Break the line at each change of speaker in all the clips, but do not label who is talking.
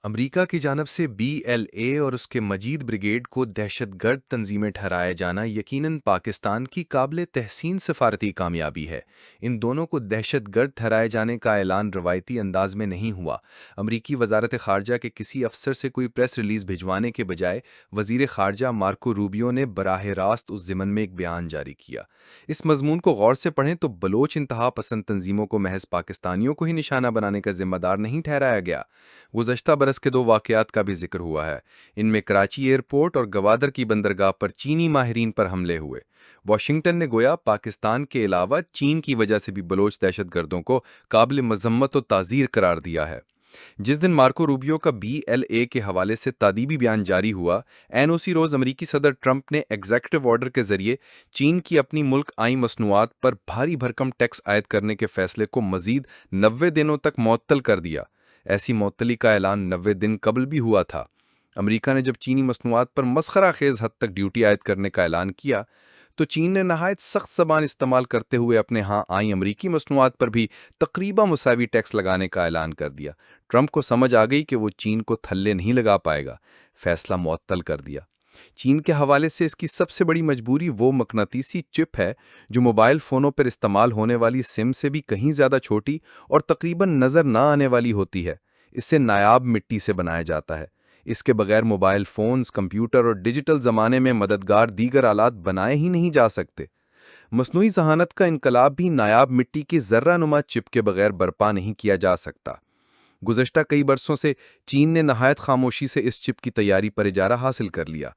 امریکہ کی جانب سے بی ایل اے اور اس کے مجید بریگیڈ کو دہشت گرد تنظیمیں ٹھہرایا جانا یقیناً پاکستان کی قابل تحسین سفارتی کامیابی ہے۔ ان دونوں کو دہشت گرد ٹھہرائے جانے کا اعلان روایتی انداز میں نہیں ہوا۔ امریکی وزارت خارجہ کے کسی افسر سے کوئی پریس ریلیز بھجوانے کے بجائے وزیر خارجہ مارکو روبیو نے براہ راست اس ضمن میں ایک بیان جاری کیا۔ اس مضمون کو غور سے پڑھیں تو بلوچ انتہا پسند تنظیموں کو محض پاکستانیوں کو ہی نشانہ بنانے کا ذمہ دار نہیں ٹھہرایا گیا۔ گزشتہ برس کے دو واقعات کا بھی ذکر ہوا ہے۔ ان میں کراچی ایئرپورٹ اور گوادر کی بندرگاہ پر چینی ماہرین پر حملے ہوئے۔ واشنگٹن نے گویا پاکستان کے علاوہ چین کی وجہ سے بھی بلوچ دہشت گردوں کو قابل مذمت و تعزیر قرار دیا ہے۔ جس دن مارکو روبیو کا بی ایل اے کے حوالے سے تادیبی بیان جاری ہوا، این او سی روز امریکی صدر ٹرمپ نے ایگزیکٹو آرڈر کے ذریعے چین کی اپنی ملک آئی مصنوعات پر بھاری بھرکم ٹیکس عائد کرنے کے فیصلے کو مزید 90 دنوں تک معطل کر دیا۔ ایسی معطلی کا اعلان 90 دن قبل بھی ہوا تھا۔ امریکہ نے جب چینی مصنوعات پر مسخرہ خیز حد تک ڈیوٹی عائد کرنے کا اعلان کیا تو چین نے نہایت سخت زبان استعمال کرتے ہوئے اپنے ہاں آئی امریکی مصنوعات پر بھی تقریباً مساوی ٹیکس لگانے کا اعلان کر دیا۔ ٹرمپ کو سمجھ آ گئی کہ وہ چین کو تھلے نہیں لگا پائے گا، فیصلہ معطل کر دیا۔ چین کے حوالے سے اس کی سب سے بڑی مجبوری وہ مقناطیسی چپ ہے جو موبائل فونوں پر استعمال ہونے والی سم سے بھی کہیں زیادہ چھوٹی اور تقریباً نظر نہ آنے والی ہوتی ہے۔ اسے نایاب مٹی سے بنایا جاتا ہے۔ اس کے بغیر موبائل فونز، کمپیوٹر اور ڈیجیٹل زمانے میں مددگار دیگر آلات بنائے ہی نہیں جا سکتے۔ مصنوعی ذہانت کا انقلاب بھی نایاب مٹی کی ذرہ نما چپ کے بغیر برپا نہیں کیا جا سکتا۔ گزشتہ کئی برسوں سے چین نے نہایت خاموشی سے اس چپ کی تیاری پر اجارہ حاصل کر لیا۔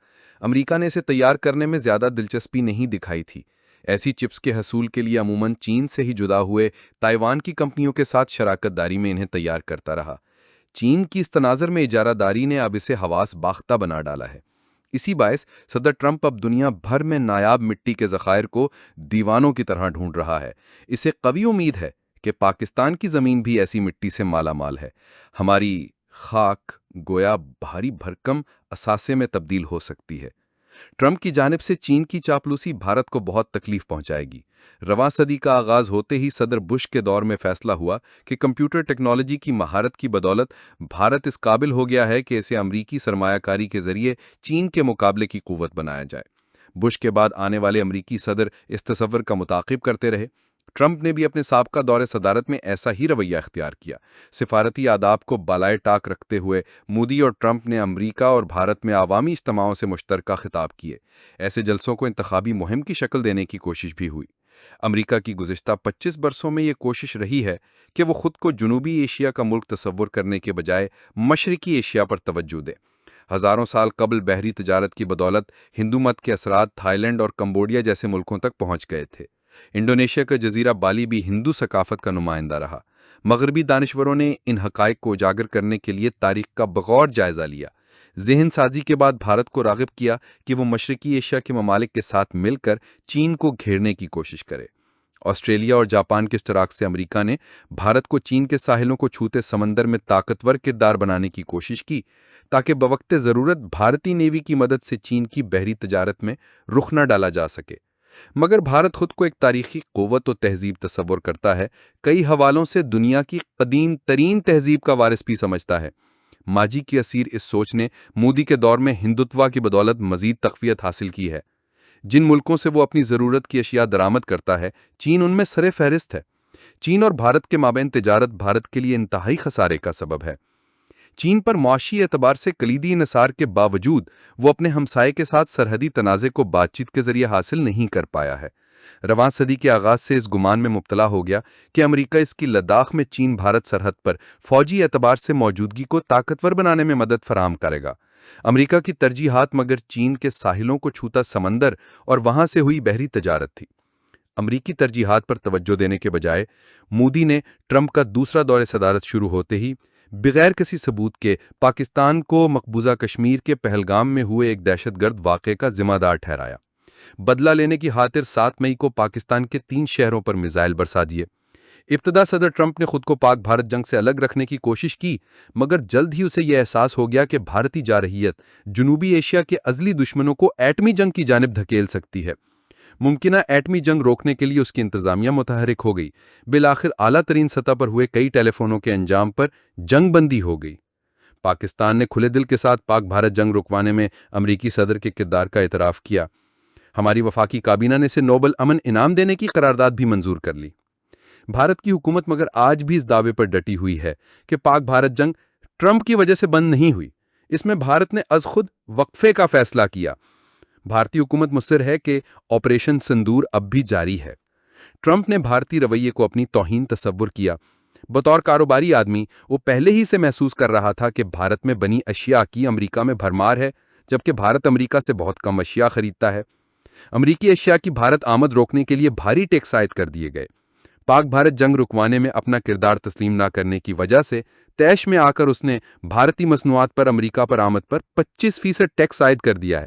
امریکہ نے اسے تیار کرنے میں زیادہ دلچسپی نہیں دکھائی تھی۔ ایسی چپس کے حصول کے لیے عموماً چین سے ہی جدا ہوئے تائیوان کی کمپنیوں کے ساتھ شراکت داری میں انہیں تیار کرتا رہا۔ چین کی اس تناظر میں اجارہ داری نے اب اسے حواس باختہ بنا ڈالا ہے۔ اسی باعث صدر ٹرمپ اب دنیا بھر میں نایاب مٹی کے ذخائر کو دیوانوں کی طرح ڈھونڈ رہا ہے۔ اسے قوی امید ہے کہ پاکستان کی زمین بھی ایسی مٹی سے مالا مال ہے۔ ہماری خاک گویا بھاری بھرکم اثاثے میں تبدیل ہو سکتی ہے۔ ٹرمپ کی جانب سے چین کی چاپلوسی بھارت کو بہت تکلیف پہنچائے گی۔ رواں صدی کا آغاز ہوتے ہی صدر بش کے دور میں فیصلہ ہوا کہ کمپیوٹر ٹیکنالوجی کی مہارت کی بدولت بھارت اس قابل ہو گیا ہے کہ اسے امریکی سرمایہ کاری کے ذریعے چین کے مقابلے کی قوت بنایا جائے۔ بش کے بعد آنے والے امریکی صدر اس تصور کا متعاقب کرتے رہے۔ ٹرمپ نے بھی اپنے سابقہ دور صدارت میں ایسا ہی رویہ اختیار کیا۔ سفارتی آداب کو بالائے ٹاک رکھتے ہوئے مودی اور ٹرمپ نے امریکہ اور بھارت میں عوامی اجتماعوں سے مشترکہ خطاب کیے۔ ایسے جلسوں کو انتخابی مہم کی شکل دینے کی کوشش بھی ہوئی۔ امریکہ کی گزشتہ 25 برسوں میں یہ کوشش رہی ہے کہ وہ خود کو جنوبی ایشیا کا ملک تصور کرنے کے بجائے مشرقی ایشیا پر توجہ دے۔ ہزاروں سال قبل بحری تجارت کی بدولت ہندو مت کے اثرات تھائی لینڈ اور کمبوڈیا جیسے ملکوں تک پہنچ گئے تھے۔ انڈونیشیا کا جزیرہ بالی بھی ہندو ثقافت کا نمائندہ رہا۔ مغربی دانشوروں نے ان حقائق کو اجاگر کرنے کے لیے تاریخ کا بغور جائزہ لیا۔ ذہن سازی کے بعد بھارت کو راغب کیا کہ وہ مشرقی ایشیا کے ممالک کے ساتھ مل کر چین کو گھیرنے کی کوشش کرے۔ آسٹریلیا اور جاپان کے اشتراک سے امریکہ نے بھارت کو چین کے ساحلوں کو چھوتے سمندر میں طاقتور کردار بنانے کی کوشش کی تاکہ بوقت ضرورت بھارتی نیوی کی مدد سے چین کی بحری تجارت میں رخ نہ ڈالا جا سکے۔ مگر بھارت خود کو ایک تاریخی قوت و تہذیب تصور کرتا ہے، کئی حوالوں سے دنیا کی قدیم ترین تہذیب کا وارث بھی سمجھتا ہے۔ ماضی کی اسیر اس سوچ نے مودی کے دور میں ہندوتوا کی بدولت مزید تقویت حاصل کی ہے۔ جن ملکوں سے وہ اپنی ضرورت کی اشیاء درآمد کرتا ہے، چین ان میں سر فہرست ہے۔ چین اور بھارت کے مابین تجارت بھارت کے لیے انتہائی خسارے کا سبب ہے۔ چین پر معاشی اعتبار سے کلیدی انحصار کے باوجود وہ اپنے ہمسائے کے ساتھ سرحدی تنازع کو بات چیت کے ذریعے حاصل نہیں کر پایا ہے۔ رواں صدی کے آغاز سے اس گمان میں مبتلا ہو گیا کہ امریکہ اس کی لداخ میں چین بھارت سرحد پر فوجی اعتبار سے موجودگی کو طاقتور بنانے میں مدد فراہم کرے گا۔ امریکہ کی ترجیحات مگر چین کے ساحلوں کو چھوتا سمندر اور وہاں سے ہوئی بحری تجارت تھی۔ امریکی ترجیحات پر توجہ دینے کے بجائے مودی نے ٹرمپ کا دوسرا دور صدارت شروع ہوتے ہی بغیر کسی ثبوت کے پاکستان کو مقبوضہ کشمیر کے پہلگام میں ہوئے ایک دہشت گرد واقعے کا ذمہ دار ٹھہرایا۔ بدلہ لینے کی خاطر 7 مئی کو پاکستان کے 3 شہروں پر میزائل برسا دیے۔ ابتدا صدر ٹرمپ نے خود کو پاک بھارت جنگ سے الگ رکھنے کی کوشش کی، مگر جلد ہی اسے یہ احساس ہو گیا کہ بھارتی جارحیت جنوبی ایشیا کے ازلی دشمنوں کو ایٹمی جنگ کی جانب دھکیل سکتی ہے۔ ممکنہ ایٹمی جنگ روکنے کے لیے اس کی انتظامیہ متحرک ہو گئی۔ بالآخر اعلیٰ ترین سطح پر ہوئے کئی ٹیلی فونوں کے انجام پر جنگ بندی ہو گئی۔
پاکستان نے کھلے دل کے ساتھ پاک بھارت جنگ رکوانے میں امریکی صدر کے کردار کا اعتراف کیا۔ ہماری وفاقی کابینہ نے اسے نوبل امن انعام دینے کی قرارداد بھی منظور کر لی۔ بھارت کی حکومت مگر آج بھی اس دعوے پر ڈٹی ہوئی ہے کہ پاک بھارت جنگ ٹرمپ کی وجہ سے بند نہیں ہوئی، اس میں بھارت نے از خود وقفے کا فیصلہ کیا۔ بھارتی حکومت مصر ہے کہ آپریشن سندور اب بھی جاری ہے۔ ٹرمپ نے بھارتی رویے کو اپنی توہین تصور کیا۔ بطور کاروباری آدمی وہ پہلے ہی سے محسوس کر رہا تھا کہ بھارت میں بنی اشیاء کی امریکہ میں بھرمار ہے، جبکہ بھارت امریکہ سے بہت کم اشیاء خریدتا ہے۔ امریکی اشیاء کی بھارت آمد روکنے کے لیے بھاری ٹیکس عائد کر دیے گئے۔ پاک بھارت جنگ رکوانے میں اپنا کردار تسلیم نہ کرنے کی وجہ سے طیش میں آ کر اس نے بھارتی مصنوعات پر امریکہ پر آمد پر 25% ٹیکس عائد کر دیا ہے۔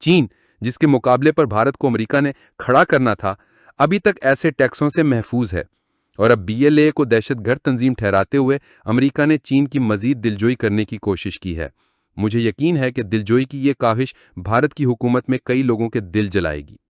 چین، جس کے مقابلے پر بھارت کو امریکہ نے کھڑا کرنا تھا، ابھی تک ایسے ٹیکسوں سے محفوظ ہے، اور اب BLA کو دہشت گرد تنظیم ٹھہراتے ہوئے امریکہ نے چین کی مزید دلجوئی کرنے کی کوشش کی ہے۔ مجھے یقین ہے کہ دلجوئی کی یہ کاوش بھارت کی حکومت میں کئی لوگوں کے دل جلائے گی۔